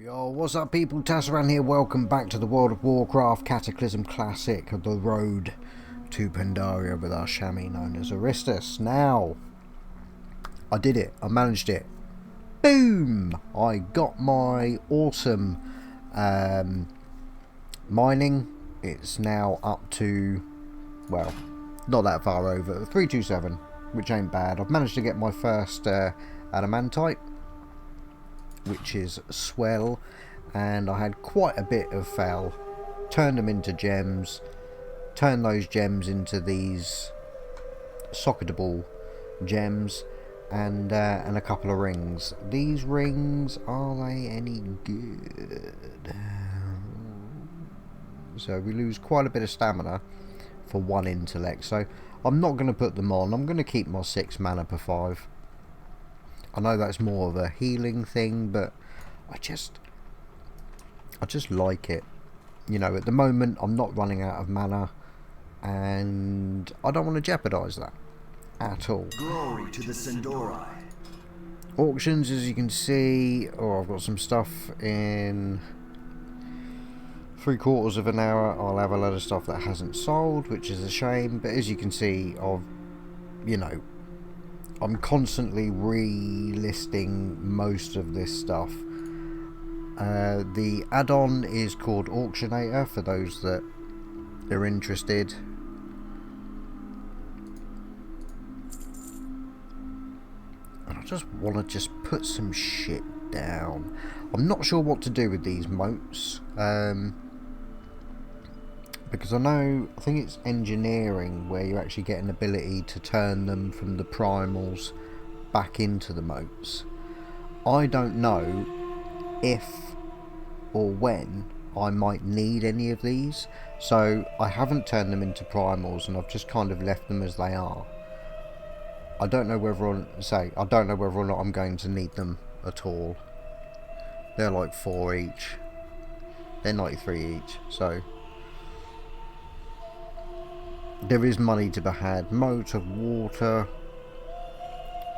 Yo, what's up people, Tasaran here, welcome back to the World of Warcraft Cataclysm Classic, the road to Pandaria with our chamois known as Aristus. Now, I did it, I managed it. Boom! I got my awesome mining. It's now up to, well, not that far over, 327, which ain't bad. I've managed to get my first adamantite, which is swell, and I had quite a bit of fel. Turned them into gems, turned those gems into these socketable gems, and a couple of rings. These rings, are they any good? So we lose quite a bit of stamina for 1 intellect, so I'm not going to put them on. I'm going to keep my 6 mana per 5. I know that's more of a healing thing, but I just like it. You know, at the moment I'm not running out of mana, and I don't want to jeopardise that at all. Glory to the Sindori. Auctions, as you can see, I've got some stuff in 3/4 of an hour. I'll have a lot of stuff that hasn't sold, which is a shame, but as you can see, I'm constantly relisting most of this stuff. The add-on is called Auctionator for those that are interested. And I just want to put some shit down. I'm not sure what to do with these moats. Because I think it's engineering where you actually get an ability to turn them from the primals back into the moats. I don't know if or when I might need any of these, so I haven't turned them into primals and I've just kind of left them as they are. I don't know whether or not I'm going to need them at all. They're like 4 each. They're 93 each, so there is money to be had. Moat of water,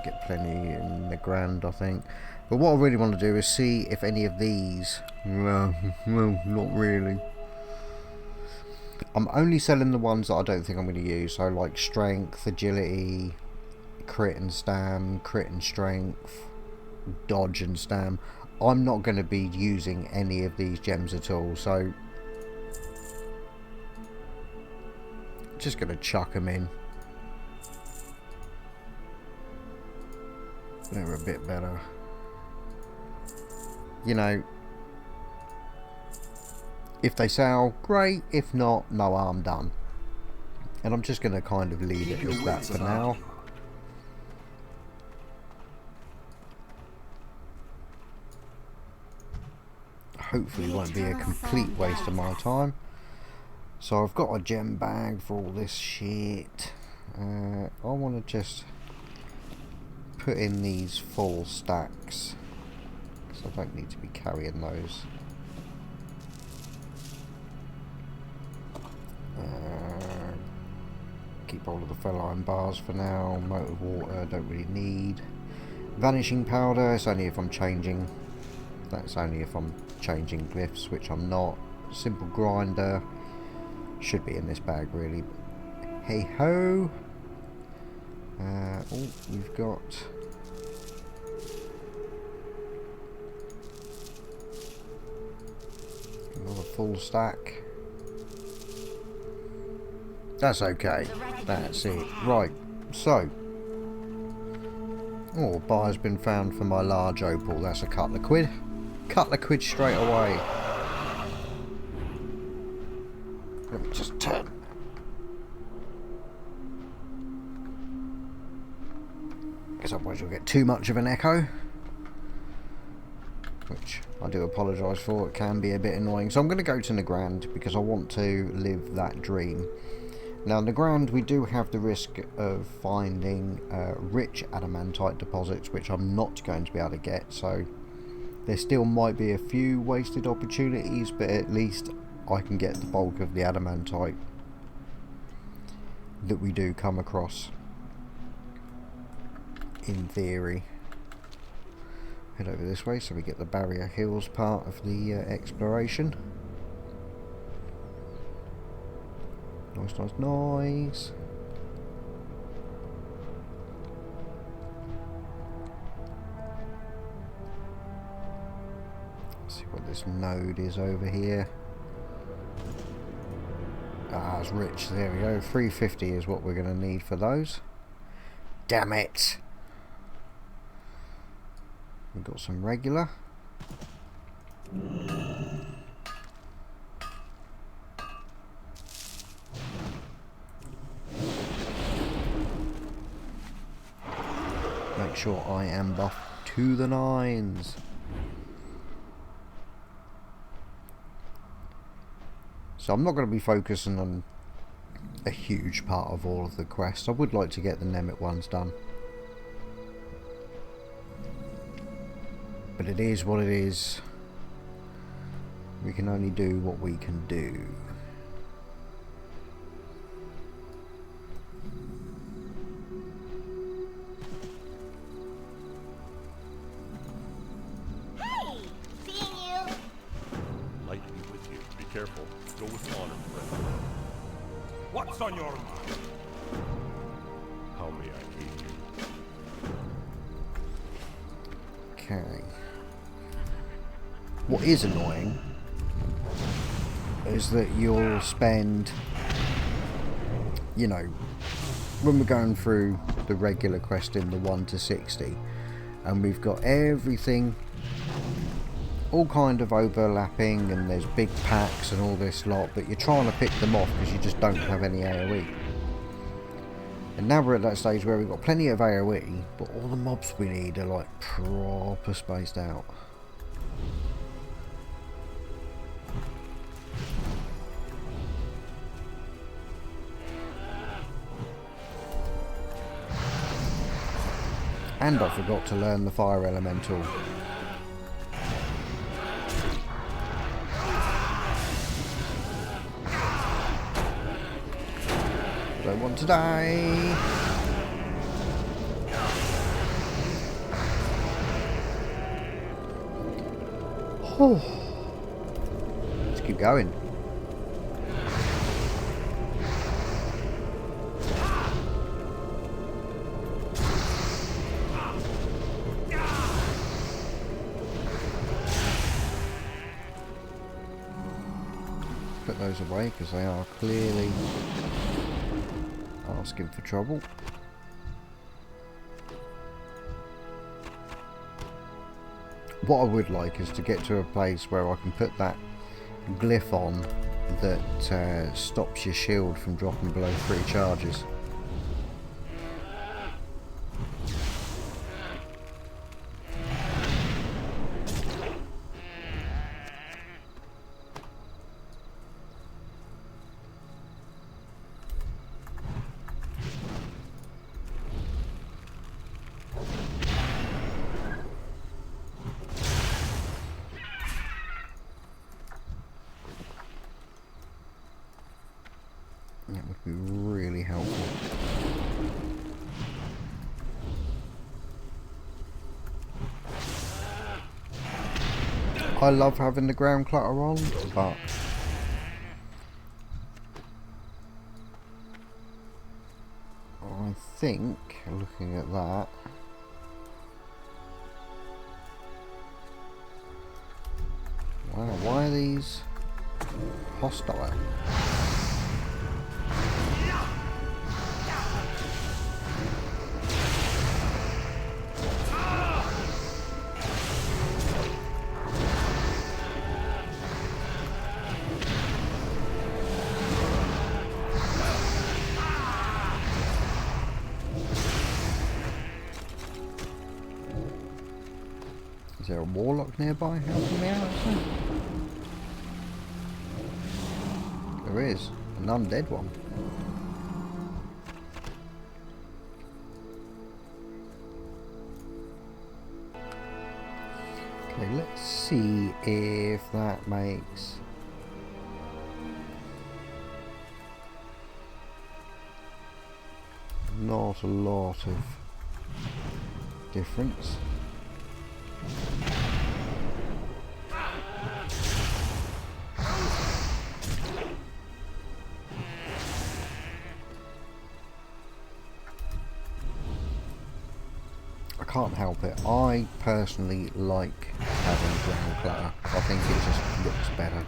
get plenty in Nagrand, I think. But what I really want to do is see if any of these, well, not really. I'm only selling the ones that I don't think I'm going to use. So like strength, agility, crit and stam, crit and strength, dodge and stam. I'm not going to be using any of these gems at all. So just going to chuck them in. They're a bit better. You know, if they sell, great. If not, no harm done. And I'm just going to kind of leave it as that for now. Hopefully it won't be a complete waste of my time. So I've got a gem bag for all this shit. I want to just put in these full stacks, because I don't need to be carrying those. Keep all of the feline bars for now. Moat of water, don't really need. Vanishing powder, it's only if I'm changing. That's only if I'm changing glyphs, which I'm not. Simple grinder should be in this bag really. Hey ho. Oh, we've got another full stack. That's okay. That's it. Right. So, buyer's been found for my large opal. That's a couple of quid. Couple of quid straight away. Let me just turn. Because otherwise you'll get too much of an echo, which I do apologise for. It can be a bit annoying. So I'm going to go to Nagrand because I want to live that dream. Now Nagrand, we do have the risk of finding rich adamantite deposits, which I'm not going to be able to get. So there still might be a few wasted opportunities, but at least I can get the bulk of the adamantite that we do come across, in theory. Head over this way so we get the Barrier Hills part of the exploration. Nice, nice, nice. Let's see what this node is over here. Ah, it's rich. There we go. 350 is what we're going to need for those. Damn it! We've got some regular. Make sure I am buffed to the nines. So I'm not going to be focusing on a huge part of all of the quests. I would like to get the Nemeth ones done. But it is what it is. We can only do what we can do. Hey! Seeing you! Light be with you. Be careful. Go with honor, friend. What's on your mind? How may I aid you? Okay. What is annoying is that you'll spend, you know, when we're going through the regular quest in the 1 to 60 and we've got everything all kind of overlapping and there's big packs and all this lot, but you're trying to pick them off because you just don't have any AoE. And now we're at that stage where we've got plenty of AoE, but all the mobs we need are like proper spaced out. And I forgot to learn the fire elemental. Don't want to die. Oh. Let's keep going. Put those away because they are clearly asking for trouble. What I would like is to get to a place where I can put that glyph on that stops your shield from dropping below 3 charges. That would be really helpful. I love having the ground clutter on, but I think, looking at that, wow, why are these hostile? Is there a warlock nearby helping me out? There is, an undead one. Okay, let's see if that makes not a lot of difference. I can't help it. I personally like having ground clutter. I think it just looks better.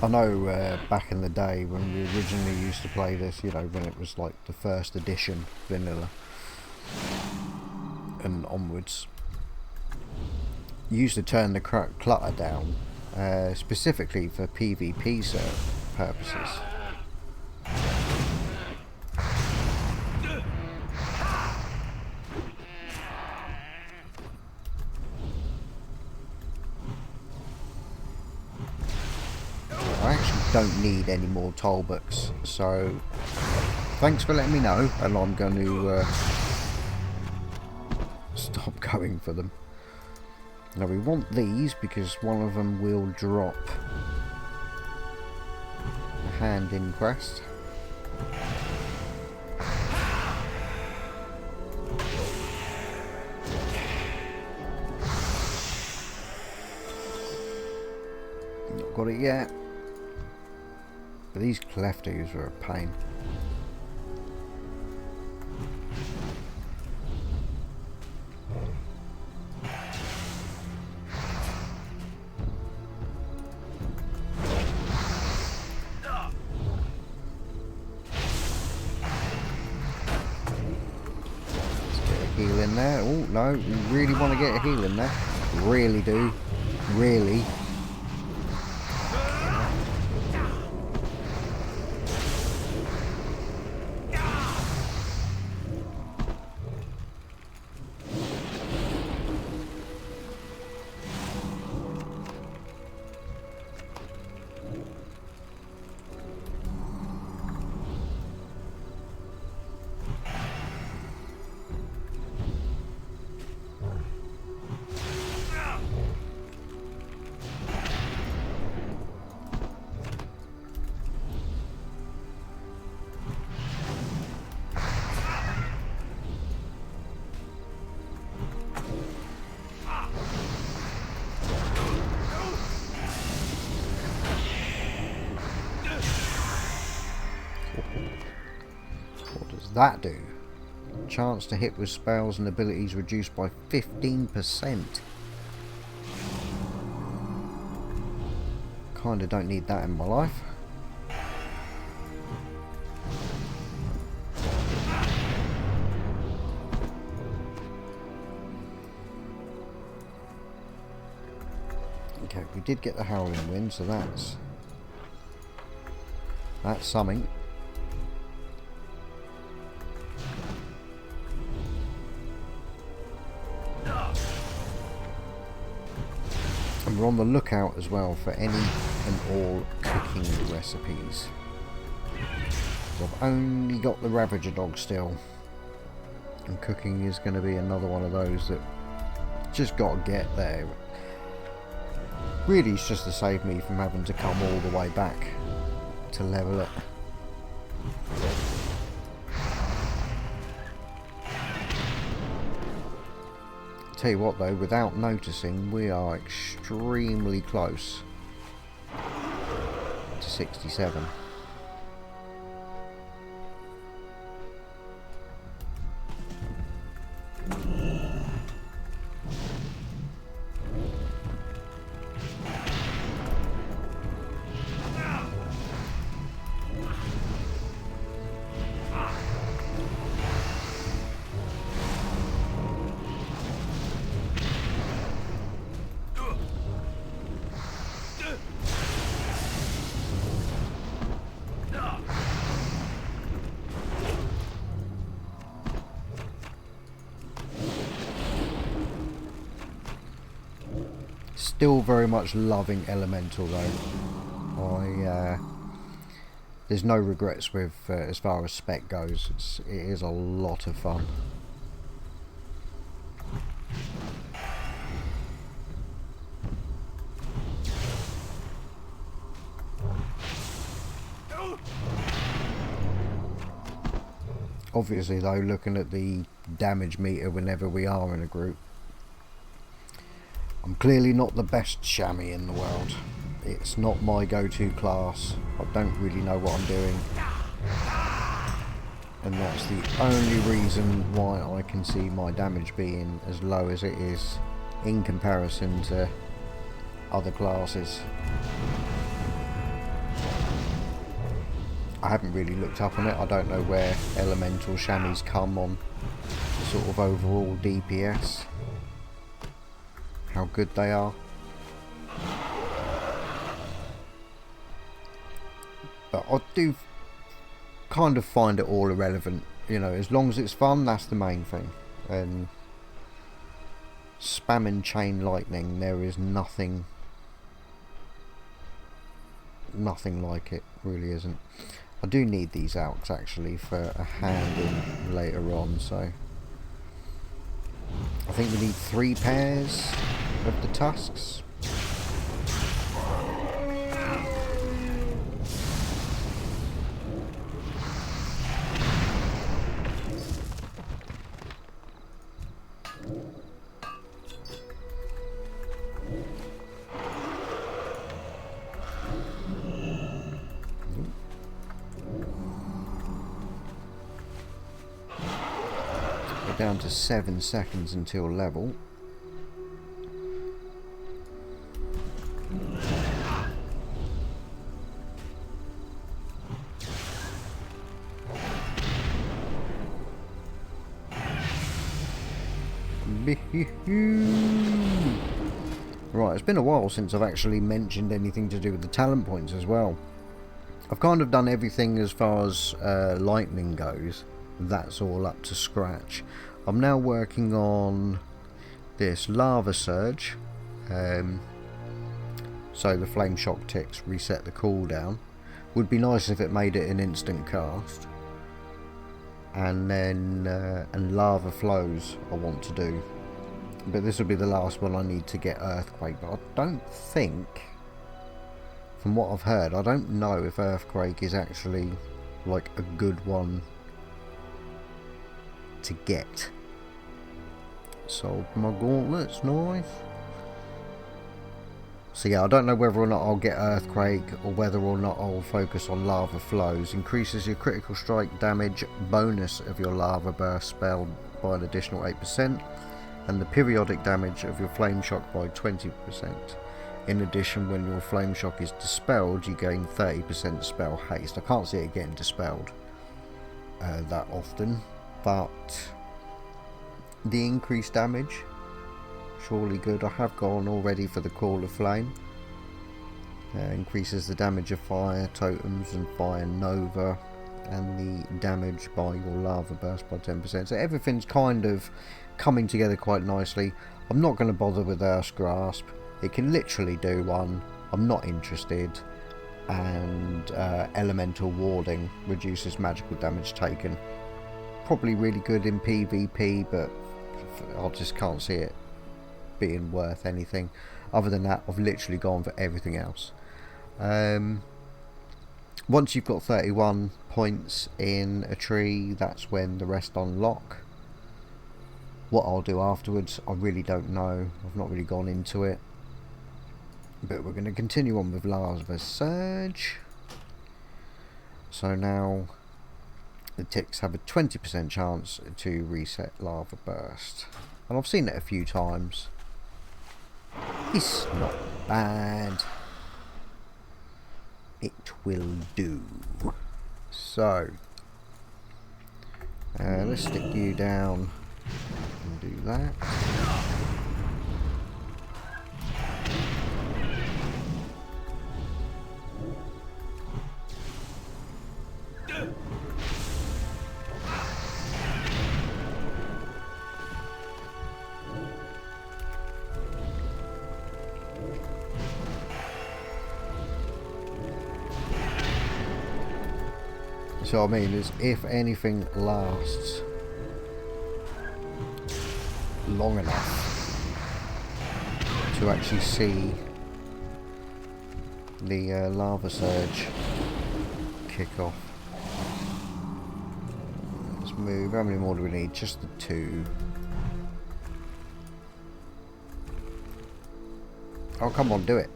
I know back in the day when we originally used to play this, you know, when it was like the first edition vanilla and onwards, you used to turn the clutter down specifically for PvP purposes. I actually don't need any more toll books, so thanks for letting me know, and I'm going to stop going for them. Now we want these because one of them will drop a hand in quest. Not got it yet. But these clefties are a pain. Let's get a heal in there. Oh no, we really want to get a heal in there. Really do. Really. That do? Chance to hit with spells and abilities reduced by 15%. Kinda don't need that in my life. Okay, we did get the Howling Wind, so that's something. And we're on the lookout as well for any and all cooking recipes. So I've only got the Ravager dog still, and cooking is going to be another one of those that just got to get there. Really, it's just to save me from having to come all the way back to level it. Tell you what though, without noticing, we are extremely close to 67. Still very much loving Elemental though. There's no regrets with as far as spec goes. It is a lot of fun. Obviously though, looking at the damage meter whenever we are in a group. I'm clearly not the best chamois in the world. It's not my go-to class. I don't really know what I'm doing. And that's the only reason why I can see my damage being as low as it is in comparison to other classes. I haven't really looked up on it. I don't know where elemental chamois come on the sort of overall DPS. How good they are. But I do kind of find it all irrelevant. You know, as long as it's fun, that's the main thing. And spamming chain lightning, there is nothing like it. Really isn't. I do need these alks actually for a hand in later on, so I think we need 3 pairs of the tusks. Down to 7 seconds until level. Right, it's been a while since I've actually mentioned anything to do with the talent points as well. I've kind of done everything as far as lightning goes. That's all up to scratch. I'm now working on this lava surge, so the flame shock ticks reset the cooldown. Would be nice if it made it an instant cast. And then and lava flows I want to do, but this will be the last one I need to get earthquake. But I don't think, from what I've heard, I don't know if earthquake is actually like a good one to get. So my gauntlets, nice. So yeah, I don't know whether or not I'll get earthquake or whether or not I'll focus on lava flows. Increases your critical strike damage bonus of your lava burst spell by an additional 8%, and the periodic damage of your flame shock by 20%. In addition, when your flame shock is dispelled, you gain 30% spell haste. I can't see it getting dispelled that often, but the increased damage, surely good. I have gone already for the Call of Flame. Increases the damage of fire totems and fire nova, and the damage by your lava burst by 10%. So everything's kind of coming together quite nicely. I'm not going to bother with Earth's Grasp. It can literally do one. I'm not interested. And elemental warding reduces magical damage taken. Probably really good in PvP, but I just can't see it being worth anything. Other than that, I've literally gone for everything else. Once you've got 31 points in a tree, that's when the rest unlock. What I'll do afterwards, I really don't know. I've not really gone into it. But we're going to continue on with Lava Surge. So now the ticks have a 20% chance to reset Lava Burst. And I've seen it a few times. It's not bad. It will do. So let's stick you down and do that. So I mean, is if anything lasts long enough to actually see the lava surge kick off. Let's let's move. How many more do we need? Just the 2. Oh, come on, do it.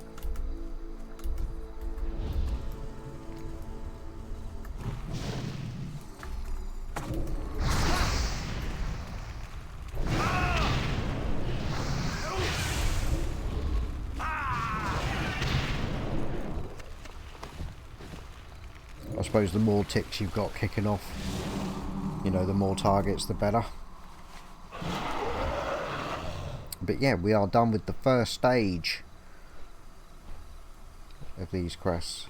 I suppose the more ticks you've got kicking off, you know, the more targets, the better. But yeah, we are done with the first stage of these quests,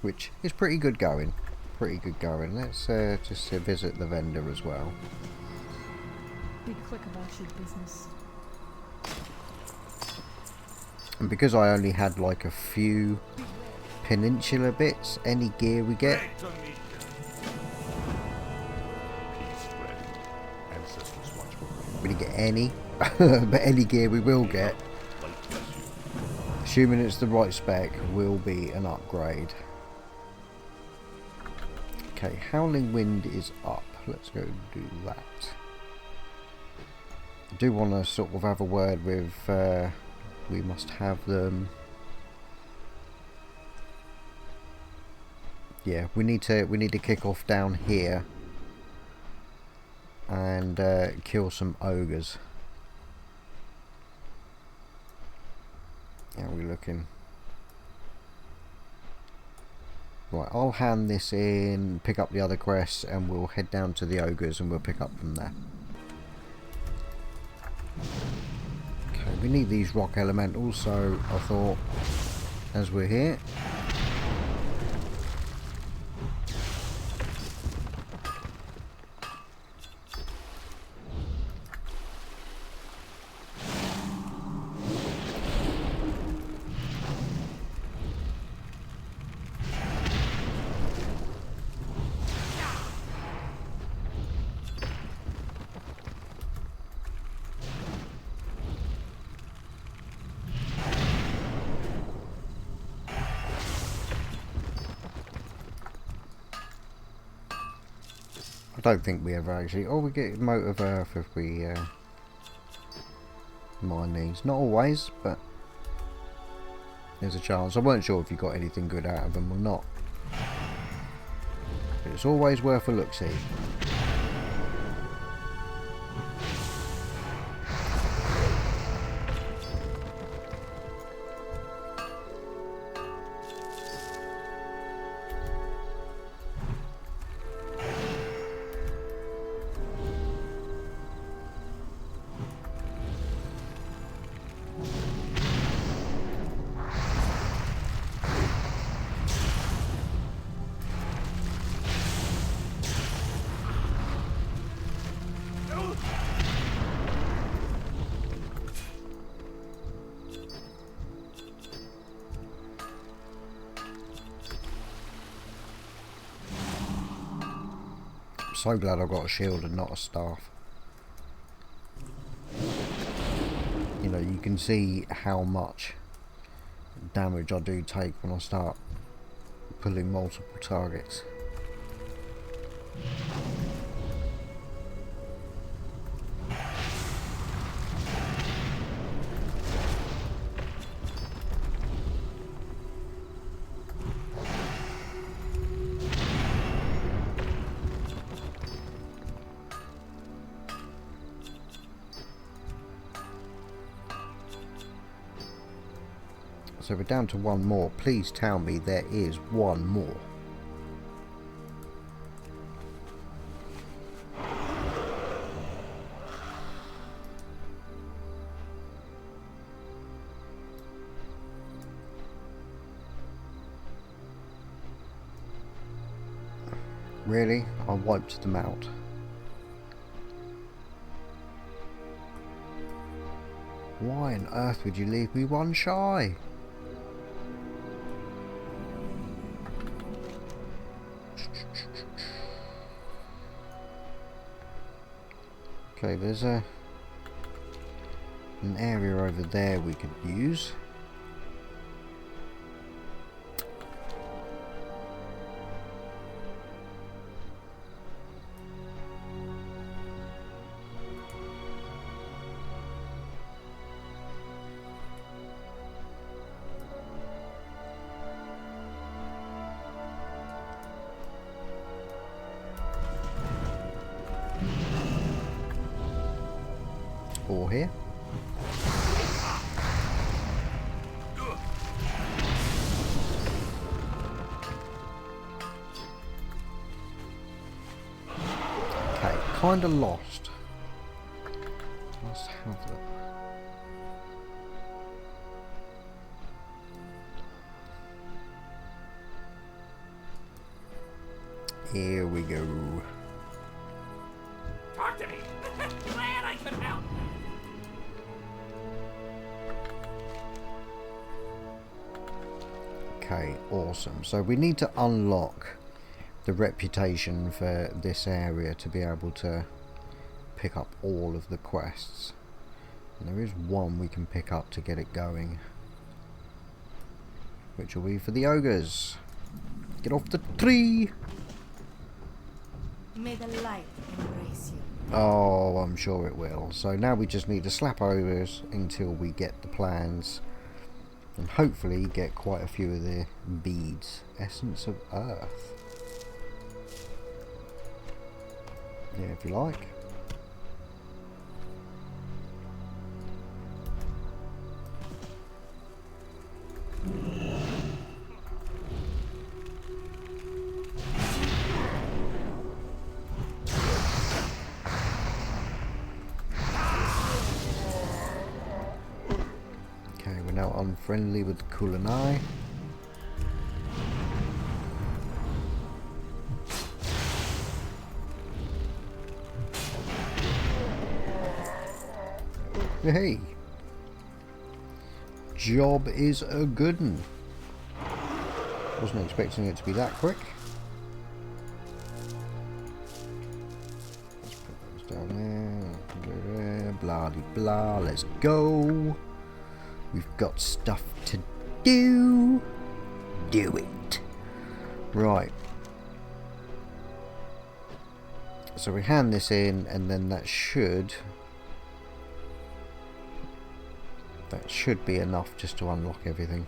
which is pretty good going. Pretty good going. Let's just visit the vendor as well. Big click about your business. And because I only had like a few peninsula bits, any gear we get, Peace, friend. Ancestors watch over you. we didn't get any, but any gear we will get, Light bless you. assuming it's the right spec, will be an upgrade. Okay, Howling Wind is up. Let's go do that. I do want to sort of have a word with, we must have them. Yeah, we need to kick off down here and kill some ogres. How are we looking? Right, I'll hand this in, pick up the other quests, and we'll head down to the ogres and we'll pick up from there. Okay, we need these rock elementals, so I thought, as we're here, I don't think we ever actually... Oh, we get Mote of Earth if we mine these. Not always, but there's a chance. I weren't sure if you got anything good out of them or not. But it's always worth a look-see. So glad I got a shield and not a staff. You know, you can see how much damage I do take when I start pulling multiple targets. So we're down to one more. Please tell me there is one more. Really? I wiped them out. Why on earth would you leave me one shy? Okay, there's an area over there we could use. ore here. Okay, kind of lost. Let's have that. Here we go. Talk to me. Glad I could help. Okay, awesome. So we need to unlock the reputation for this area to be able to pick up all of the quests. And there is one we can pick up to get it going, which will be for the ogres. Get off the tree! May the light embrace you. Oh, I'm sure it will. So now we just need to slap ogres until we get the plans. And hopefully get quite a few of the beads. Essence of Earth. Yeah, if you like. Unfriendly with the Kulanai. Hey, job is a good one. Wasn't expecting it to be that quick. Let's put those down there. Blah de blah. Let's go. We've got stuff to do. Do it. Right. So we hand this in, and then that should be enough just to unlock everything.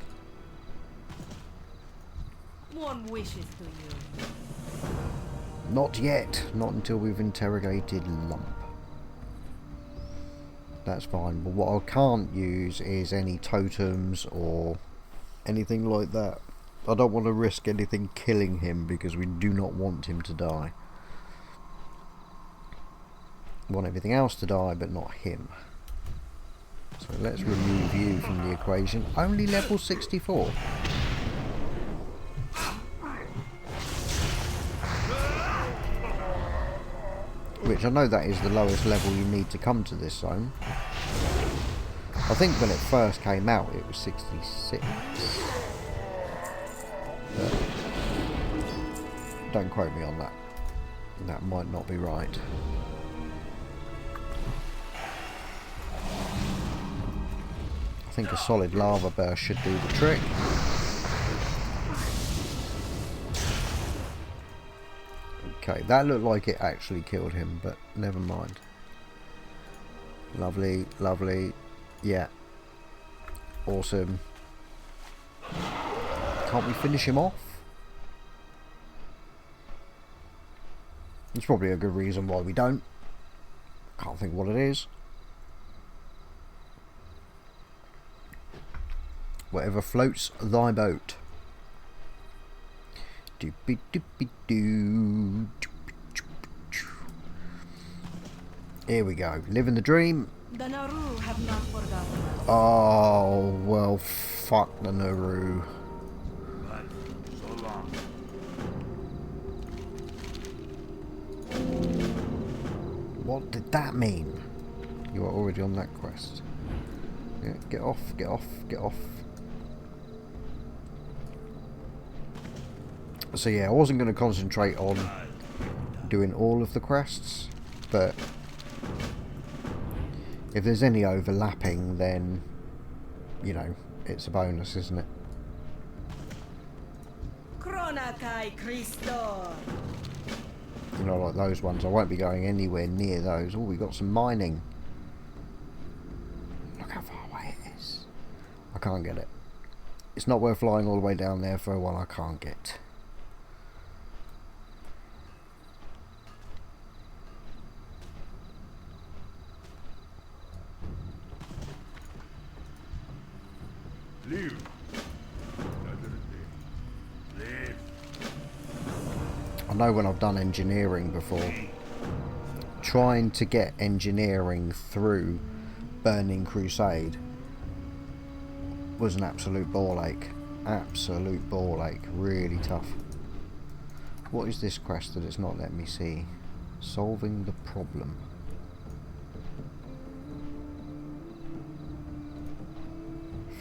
Warm wishes to you. Not yet. Not until we've interrogated Lump. That's fine, but what I can't use is any totems or anything like that. I don't want to risk anything killing him because we do not want him to die. We want everything else to die, but not him. So let's remove you from the equation. Only level 64. Which I know that is the lowest level you need to come to this zone. I think when it first came out it was 66. But don't quote me on that. That might not be right. I think a solid lava burst should do the trick. Okay, that looked like it actually killed him, but never mind. Lovely, lovely. Yeah. Awesome. Can't we finish him off? There's probably a good reason why we don't. Can't think what it is. Whatever floats thy boat. Doopy doopy doo. Here we go. Living the dream. The Naru have not forgotten us. Oh, well, fuck the Naru. So long. What did that mean? You are already on that quest. Yeah, get off, get off, get off. So yeah, I wasn't going to concentrate on doing all of the quests, but if there's any overlapping, then, you know, it's a bonus, isn't it? Kronakai Christo. You know, like those ones, I won't be going anywhere near those. Oh, we got some mining. Look how far away it is. I can't get it. It's not worth flying all the way down there for one I can't get. Live. Live. I know when I've done engineering before, trying to get engineering through Burning Crusade was an absolute ball ache. Absolute ball ache. Really tough. What is this quest that it's not letting me see? Solving the problem.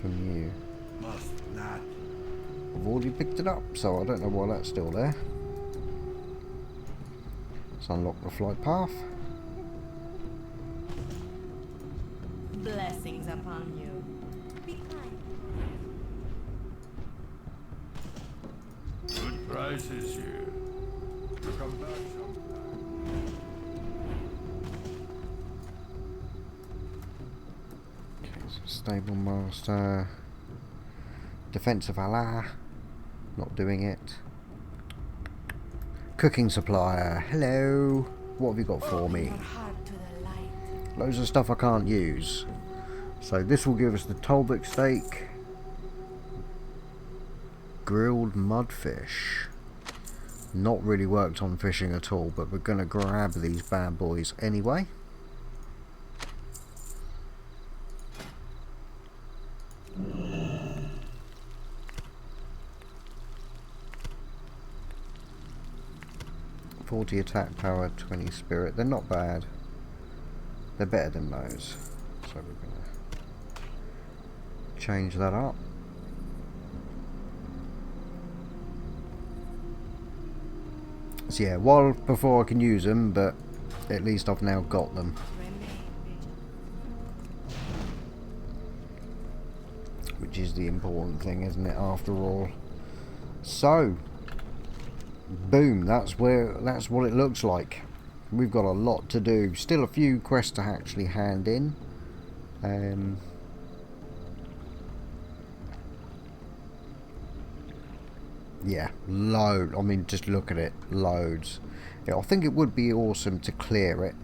From you. Must not. I've already picked it up, so I don't know why that's still there. Let's unlock the flight path. Blessings upon you. Be kind. Good prices here. Come back sometime. Okay, so Stable Master. Defense of Allah. Not doing it. Cooking Supplier. Hello. What have you got for me? Your heart to the light. Loads of stuff I can't use. So this will give us the Tolbuk steak. Grilled mudfish. Not really worked on fishing at all, but we're going to grab these bad boys anyway. .40 attack power, 20 spirit. They're not bad. They're better than those. So we're going to change that up. So yeah, while before I can use them, but at least I've now got them. Which is the important thing, isn't it, after all? So boom, that's what it looks like. We've got a lot to do. Still a few quests to actually hand in. Yeah, load. I mean, just look at it, loads. Yeah, I think it would be awesome to clear it.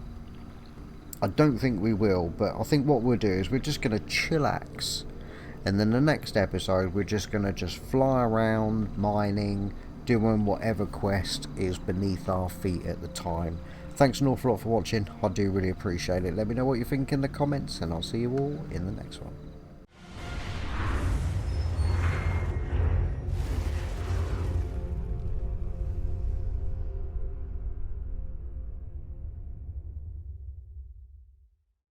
I don't think we will, but I think what we'll do is we're just going to chillax, and then the next episode we're just going to fly around mining, doing whatever quest is beneath our feet at the time. Thanks an awful lot for watching. I do really appreciate it. Let me know what you think in the comments, and I'll see you all in the next one.